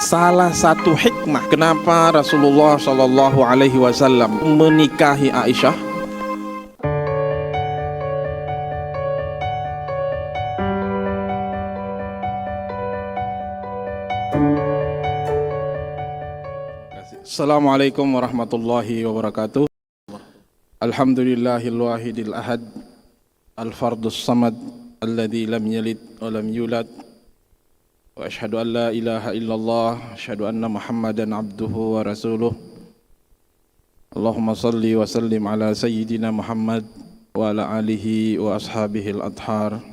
salah satu hikmah kenapa Rasulullah Shallallahu Alaihi Wasallam menikahi Aisyah. Assalamualaikum warahmatullahi wabarakatuh. Alhamdulillahil wahidil ahad, al-fardus samad, alladzi lam yalid wa lam yulad. Wa asyhadu an la ilaha illallah, asyhadu anna Muhammadan abduhu wa rasuluh. Allahumma salli wa sallim ala sayyidina Muhammad wa ala alihi wa ashabihi al-athhar.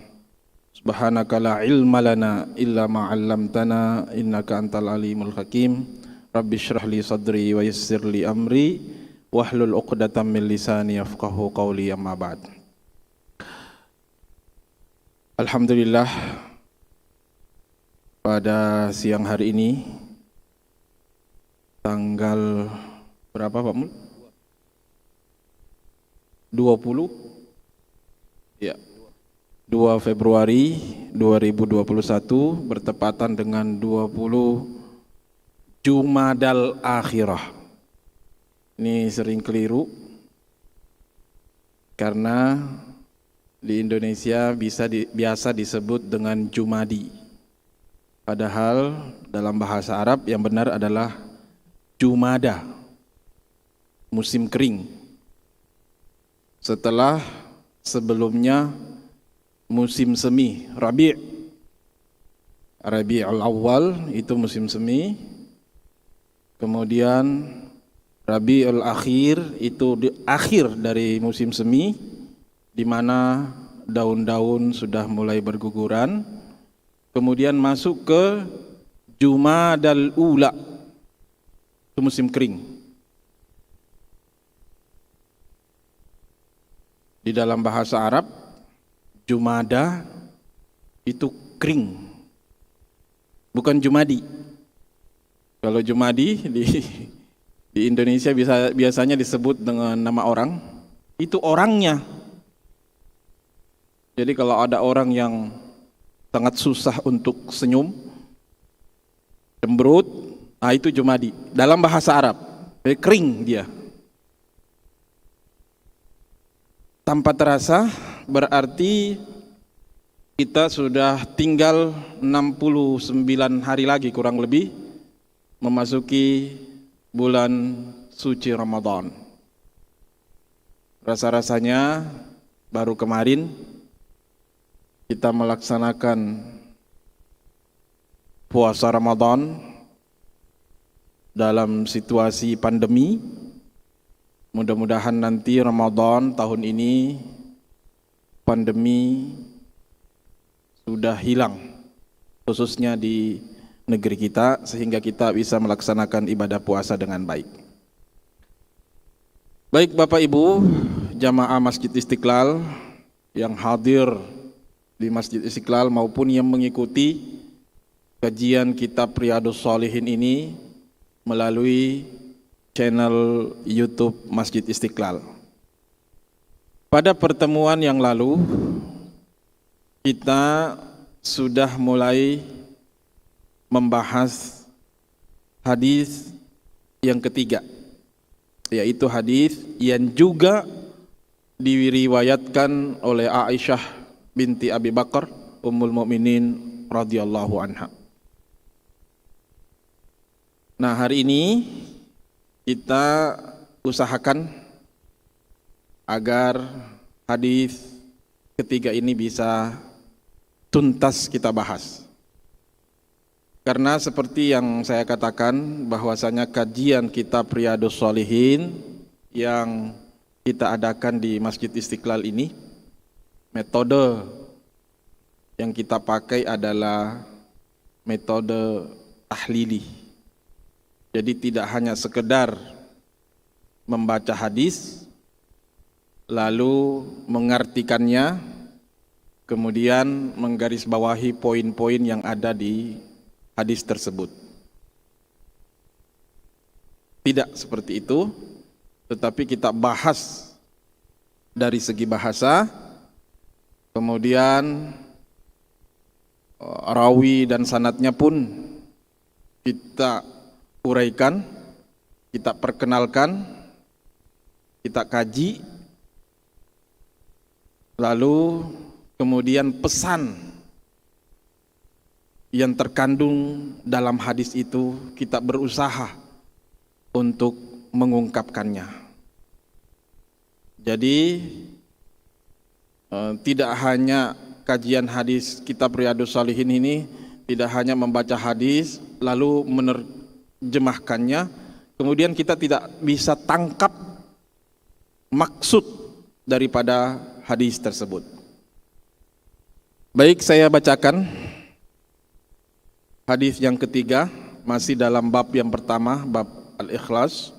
Subhanaka la ilma lana illa ma 'allamtana innaka antal alimul hakim. Rabbi syrah li sadri wa yassir li amri wahlul 'uqdatam min lisani yafqahu qawli, amma ba'd. Alhamdulillah, pada siang hari ini tanggal berapa Pak Mul? 20? Ya. 2 Februari 2021 bertepatan dengan 20 Jumadal Akhirah. Ini sering keliru karena di Indonesia biasa disebut dengan Jumadi. Padahal dalam bahasa Arab yang benar adalah Jumada, musim kering. Setelah sebelumnya musim semi, Rabi'ul Awwal itu musim semi. Kemudian Rabi'ul Akhir itu di akhir dari musim semi, di mana daun-daun sudah mulai berguguran. Kemudian masuk ke Jumadal Ula, itu musim kering. Di dalam bahasa Arab, Jumada itu kering, bukan Jumadi. Kalau Jumadi di Indonesia biasanya disebut dengan nama orang, itu orangnya. Jadi kalau ada orang yang sangat susah untuk senyum, cemberut, nah itu Jumadi. Dalam bahasa Arab, kering dia. Tanpa terasa berarti kita sudah tinggal 69 hari lagi kurang lebih memasuki bulan suci Ramadan. Rasa-rasanya baru kemarin kita melaksanakan puasa Ramadan dalam situasi pandemi. Mudah-mudahan nanti Ramadan tahun ini pandemi sudah hilang, khususnya di negeri kita, sehingga kita bisa melaksanakan ibadah puasa dengan baik. Baik Bapak Ibu, jamaah Masjid Istiqlal yang hadir di Masjid Istiqlal maupun yang mengikuti kajian kitab Riyadhus Shalihin ini melalui channel YouTube Masjid Istiqlal. Pada pertemuan yang lalu kita sudah mulai membahas hadis yang ketiga, yaitu hadis yang juga diriwayatkan oleh Aisyah binti Abi Bakar Ummul Mukminin radhiyallahu anha. Nah, hari ini kita usahakan agar hadis ketiga ini bisa tuntas kita bahas. Karena seperti yang saya katakan, bahwasanya kajian kitab Riyadhus Shalihin yang kita adakan di Masjid Istiqlal ini, metode yang kita pakai adalah metode tahlili. Jadi tidak hanya sekedar membaca hadis lalu mengartikannya, kemudian menggarisbawahi poin-poin yang ada di hadis tersebut. Tidak seperti itu, tetapi kita bahas dari segi bahasa, kemudian rawi dan sanadnya pun kita uraikan, kita perkenalkan, kita kaji, lalu kemudian pesan yang terkandung dalam hadis itu kita berusaha untuk mengungkapkannya. Jadi tidak hanya kajian hadis kitab Riyadhus Shalihin ini tidak hanya membaca hadis lalu menerjemahkannya, kemudian kita tidak bisa tangkap maksud daripada hadis tersebut. Baik, saya bacakan hadis yang ketiga, masih dalam bab yang pertama, bab Al-Ikhlas.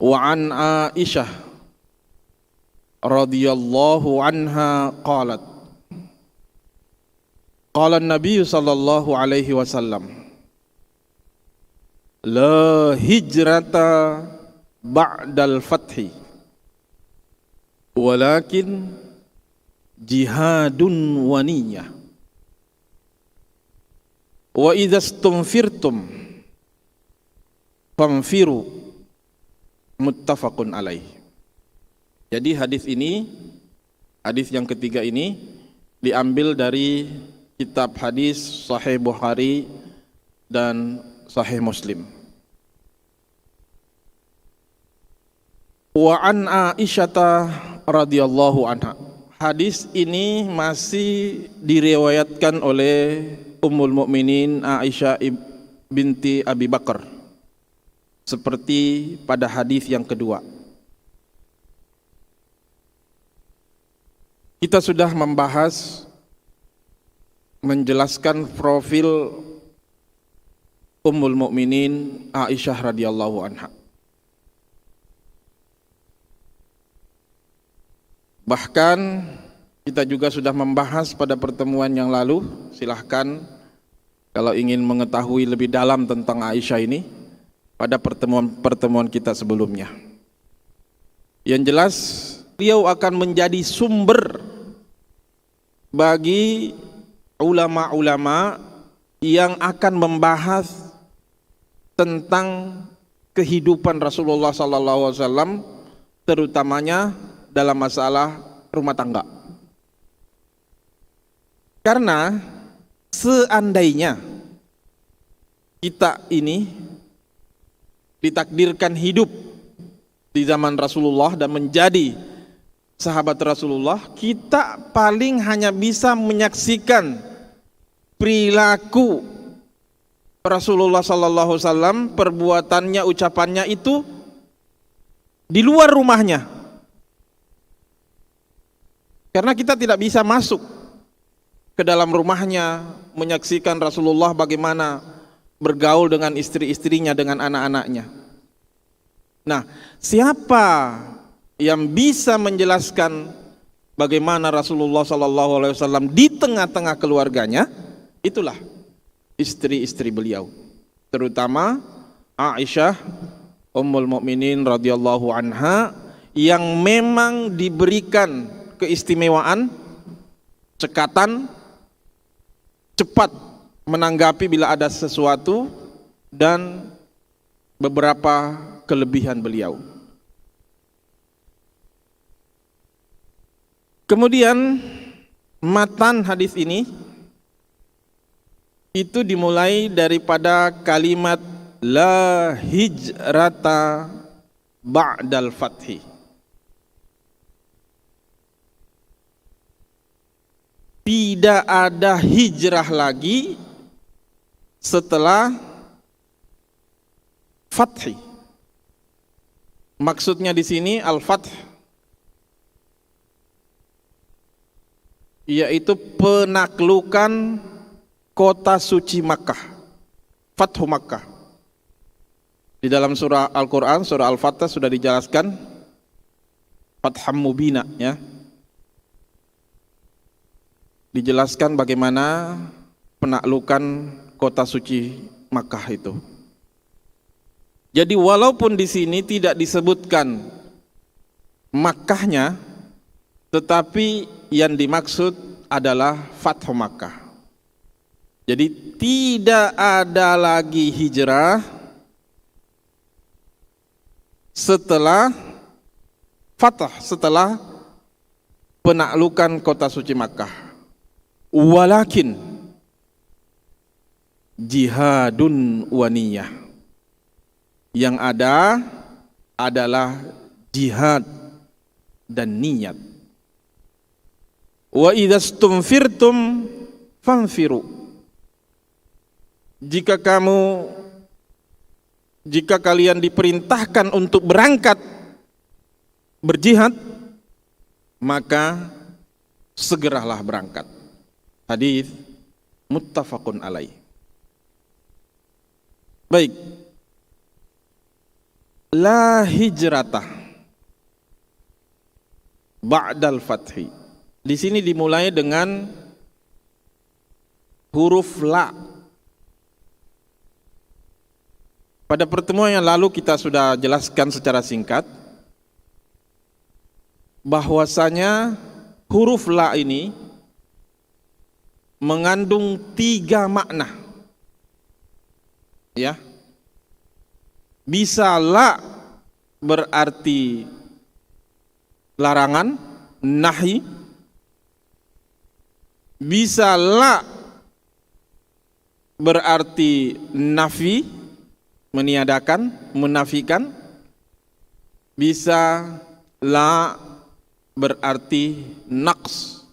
Wa an Aisyah radhiyallahu anha qalat, qala an-nabiy sallallahu alaihi wasallam, la hijrata ba'dal fathi walakin jihadun wa niyyah wa idza stunfirtum famfiru, muttafaqun alaih. Jadi hadis ini, hadis yang ketiga ini diambil dari kitab hadis Sahih Bukhari dan Sahih Muslim. Wa an Aisyah radhiyallahu anha. Hadis ini masih diriwayatkan oleh Ummul Mukminin Aisyah binti Abi Bakar, seperti pada hadis yang kedua. Kita sudah membahas, menjelaskan profil Ummul Mukminin Aisyah radhiyallahu anha. Bahkan kita juga sudah membahas pada pertemuan yang lalu. Silahkan kalau ingin mengetahui lebih dalam tentang Aisyah ini pada pertemuan kita sebelumnya. Yang jelas beliau akan menjadi sumber bagi ulama-ulama yang akan membahas tentang kehidupan Rasulullah SAW, terutamanya dalam masalah rumah tangga. Karena seandainya kita ini ditakdirkan hidup di zaman Rasulullah dan menjadi sahabat Rasulullah, kita paling hanya bisa menyaksikan perilaku Rasulullah SAW, perbuatannya, ucapannya itu di luar rumahnya. Karena kita tidak bisa masuk ke dalam rumahnya, menyaksikan Rasulullah bagaimana bergaul dengan istri-istrinya, dengan anak-anaknya. Nah, siapa yang bisa menjelaskan bagaimana Rasulullah SAW di tengah-tengah keluarganya? Itulah istri-istri beliau, terutama Aisyah Ummul Mukminin radhiyallahu anha, yang memang diberikan keistimewaan, cekatan, cepat menanggapi bila ada sesuatu, dan beberapa kelebihan beliau. Kemudian matan hadis ini itu dimulai daripada kalimat la hijrata ba'dal fathi. Tidak ada hijrah lagi setelah fathi. Maksudnya di sini al-fath yaitu penaklukan kota suci Makkah, Fathu Makkah. Di dalam surah Al-Quran, surah Al-Fatah sudah dijelaskan Fatham Mubina, ya. Dijelaskan bagaimana penaklukan kota suci Makkah itu. Jadi walaupun di sini tidak disebutkan Makkahnya, tetapi yang dimaksud adalah Fathu Makkah. Jadi tidak ada lagi hijrah setelah Fatah, setelah penaklukan kota suci Makkah. Walakin jihadun waniyah. Yang ada adalah jihad dan niat. Wa idzastumfirtum fanfiru. Jika kalian diperintahkan untuk berangkat berjihad, maka segeralah berangkat. Hadis muttafaqun alaih. Baik. La hijratah ba'dal fathi. Di sini dimulai dengan huruf la. Pada pertemuan yang lalu kita sudah jelaskan secara singkat bahwasanya huruf la ini mengandung 3 makna. Ya. Bisa la berarti larangan, nahi. Bisa la berarti nafi, meniadakan, menafikan. Bisa la berarti naqs,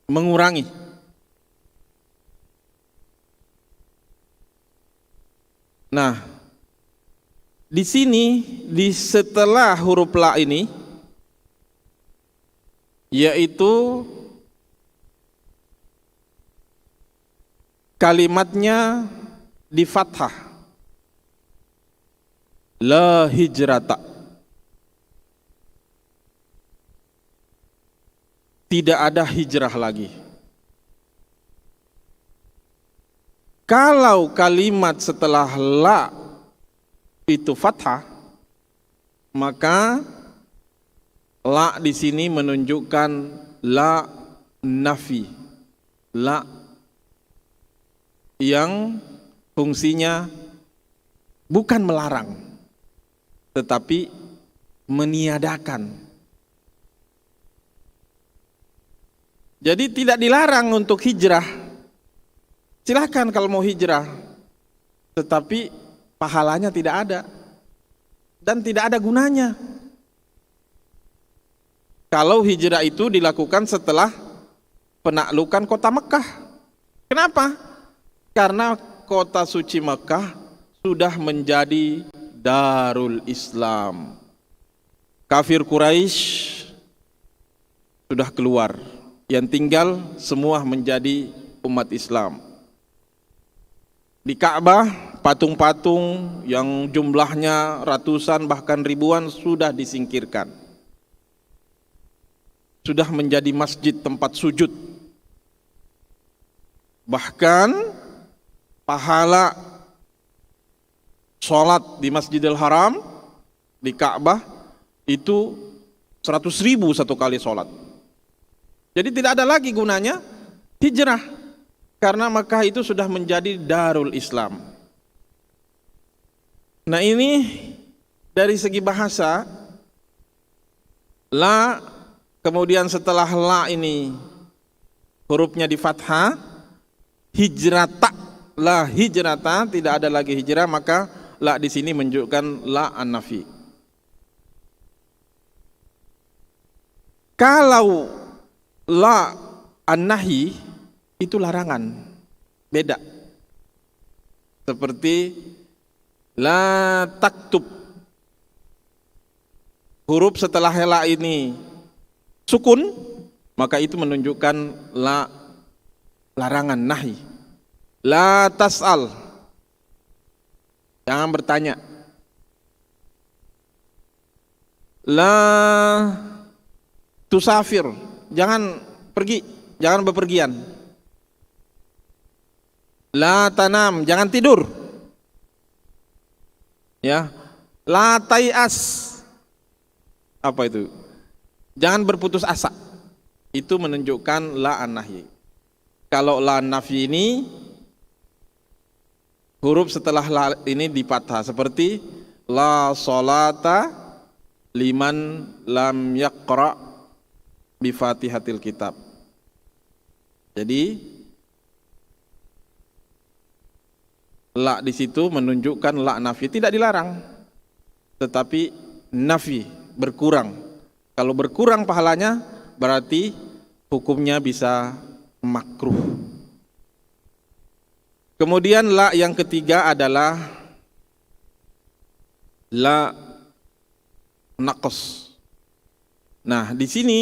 mengurangi. Nah, di sini setelah huruf la ini, yaitu kalimatnya di fathah, la hijrata, tidak ada hijrah lagi. Kalau kalimat setelah la itu fathah, maka la di sini menunjukkan la nafi, la yang fungsinya bukan melarang, tetapi meniadakan. Jadi tidak dilarang untuk hijrah. Silahkan kalau mau hijrah, tetapi pahalanya tidak ada dan tidak ada gunanya. Kalau hijrah itu dilakukan setelah penaklukan kota Mekah. Kenapa? Karena kota suci Mekah sudah menjadi Darul Islam. Kafir Quraisy sudah keluar, yang tinggal semua menjadi umat Islam. Di Ka'bah, patung-patung yang jumlahnya ratusan bahkan ribuan sudah disingkirkan. Sudah menjadi masjid tempat sujud. Bahkan pahala sholat di Masjidil Haram, di Ka'bah, itu 100.000 satu kali sholat. Jadi tidak ada lagi gunanya hijrah. Karena Makkah itu sudah menjadi Darul Islam. Nah ini dari segi bahasa, la, kemudian setelah la ini hurufnya di fathah, hijrata, la hijrata, tidak ada lagi hijrah, maka la di sini menunjukkan la an-nafi. Kalau la an-nahi itu larangan, beda. Seperti la taktub, huruf setelah la ini sukun, maka itu menunjukkan la larangan, nahi. La tas'al, jangan bertanya. La tusafir, jangan pergi, jangan bepergian. La tanam, jangan tidur. Ya. La tai'as. Apa itu? Jangan berputus asa. Itu menunjukkan la an-nahyi. Kalau la nafi ini huruf setelah la ini dipatah, seperti la sholata liman lam yaqra bi Fatihatil Kitab. Jadi la di situ menunjukkan la nafi, tidak dilarang, tetapi nafi, berkurang. Kalau berkurang pahalanya berarti hukumnya bisa makruh. Kemudian la yang ketiga adalah la naqs. Nah, di sini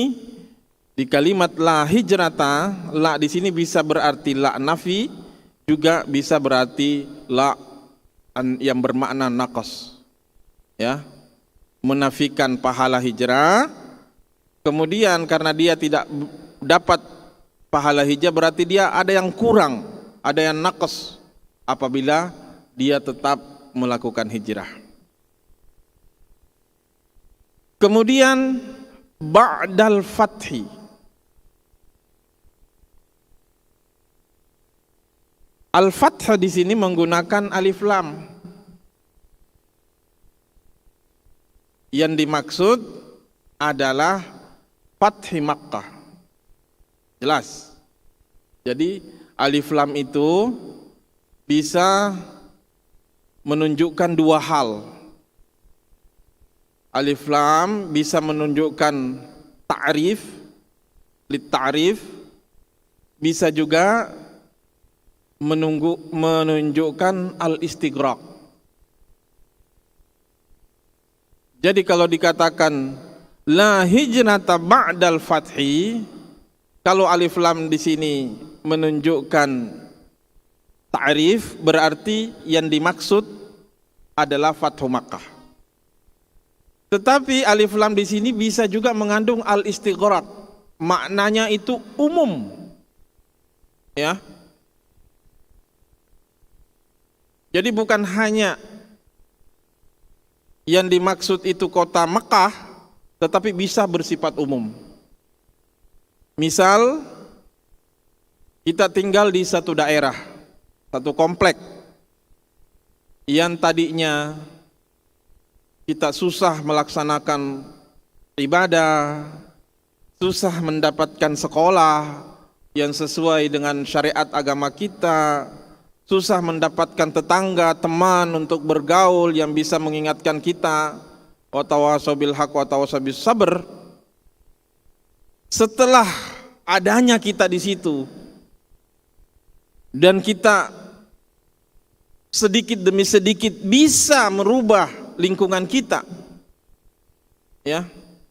di kalimat la hijrata, la di sini bisa berarti la nafi, juga bisa berarti la yang bermakna naqas. Ya. Menafikan pahala hijrah. Kemudian karena dia tidak dapat pahala hijrah, berarti dia ada yang kurang, ada yang naqas apabila dia tetap melakukan hijrah. Kemudian ba'dal fathi, al-fath di sini menggunakan alif lam. Yang dimaksud adalah fathi Makkah. Jelas. Jadi alif lam itu bisa menunjukkan dua hal. Alif lam bisa menunjukkan ta'rif, lit-ta'rif, bisa juga menunjukkan al-istighraq. Jadi kalau dikatakan la hijrata ba'dal fathi, kalau alif lam di sini menunjukkan ta'rif, berarti yang dimaksud adalah Fathu Makkah. Tetapi alif lam di sini bisa juga mengandung al-istighraq. Maknanya itu umum. Ya. Jadi bukan hanya yang dimaksud itu kota Mekah, tetapi bisa bersifat umum. Misal kita tinggal di satu daerah, satu komplek yang tadinya kita susah melaksanakan ibadah, susah mendapatkan sekolah yang sesuai dengan syariat agama kita, susah mendapatkan tetangga, teman untuk bergaul yang bisa mengingatkan kita, wa tawasau bil haq wa tawasau bis sabr. Setelah adanya kita di situ dan kita sedikit demi sedikit bisa merubah lingkungan kita, ya,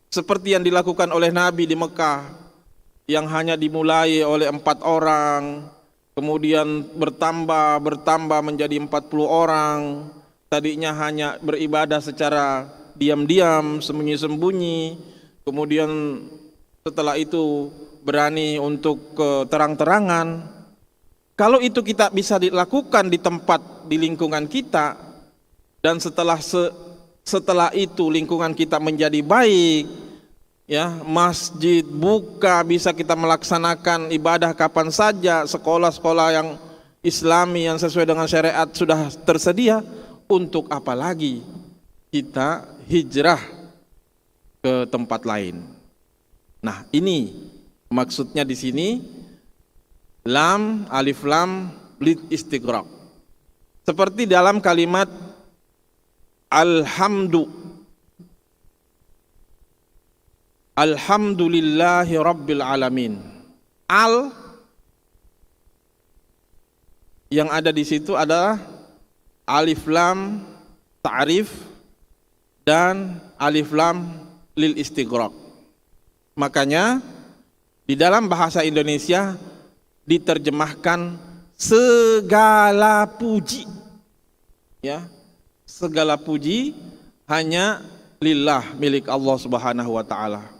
seperti yang dilakukan oleh Nabi di Mekah, yang hanya dimulai oleh 4 orang, kemudian bertambah menjadi 40 orang. Tadinya hanya beribadah secara diam-diam, sembunyi-sembunyi, kemudian setelah itu berani untuk terang-terangan. Kalau itu kita bisa dilakukan di tempat, di lingkungan kita, dan setelah itu lingkungan kita menjadi baik, ya, masjid buka, bisa kita melaksanakan ibadah kapan saja, sekolah-sekolah yang Islami yang sesuai dengan syariat sudah tersedia, untuk apa lagi kita hijrah ke tempat lain? Nah, ini maksudnya di sini lam, alif lam lid istighraq. Seperti dalam kalimat Alhamdulillahi Rabbil Alamin. Al yang ada di situ adalah alif lam ta'rif dan alif lam lil istighraq. Makanya di dalam bahasa Indonesia diterjemahkan segala puji. Ya, segala puji hanya lillah, milik Allah Subhanahu wa taala.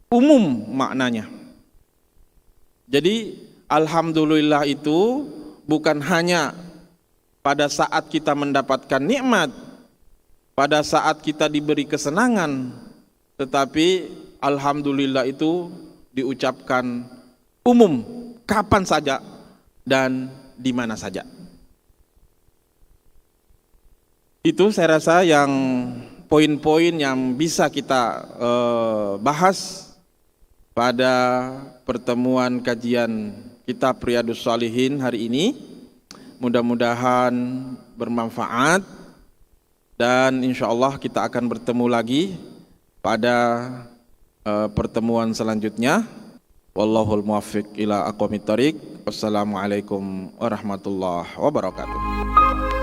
Umum maknanya. Jadi alhamdulillah itu bukan hanya pada saat kita mendapatkan nikmat, pada saat kita diberi kesenangan, tetapi alhamdulillah itu diucapkan umum kapan saja dan di mana saja. Itu saya rasa yang poin-poin yang bisa kita bahas pada pertemuan kajian kitab Riyadhus Shalihin hari ini. Mudah-mudahan bermanfaat dan insya Allah kita akan bertemu lagi pada pertemuan selanjutnya. Wallahul muwaffiq ila aqwamit thoriq. Wassalamualaikum warahmatullahi wabarakatuh.